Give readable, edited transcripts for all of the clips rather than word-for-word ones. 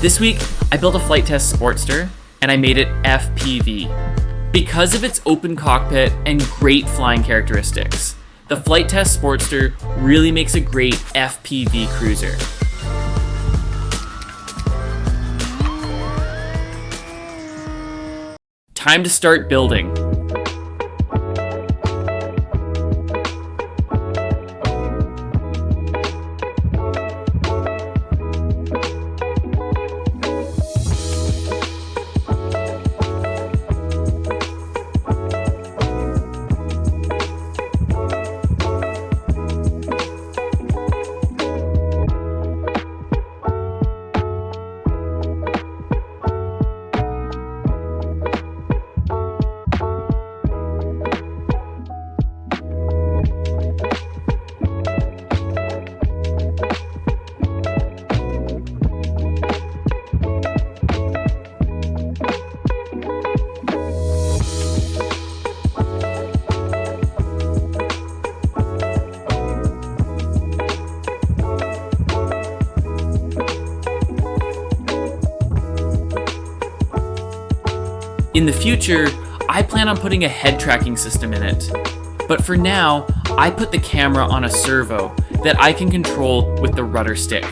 This week, I built a FliteTest Sportster, and I made it FPV. Because of its open cockpit and great flying characteristics, the FliteTest Sportster really makes a great FPV cruiser. Time to start building. In the future, I plan on putting a head tracking system in it. But for now, I put the camera on a servo that I can control with the rudder stick.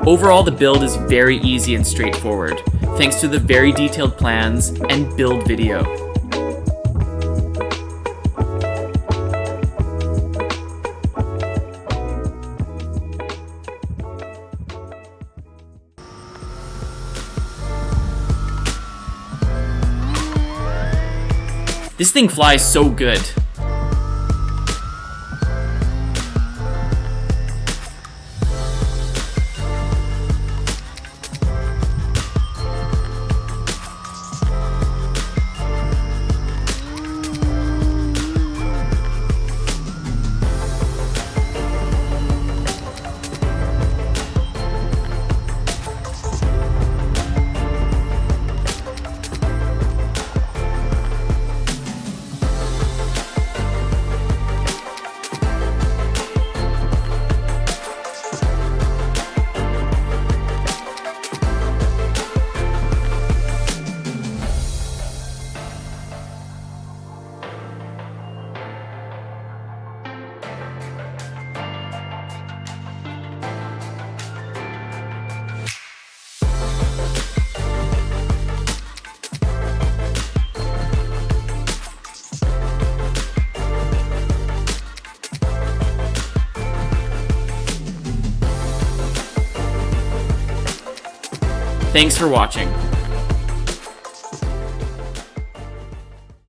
Overall, the build is very easy and straightforward, thanks to the very detailed plans and build video. This thing flies so good. Thanks for watching.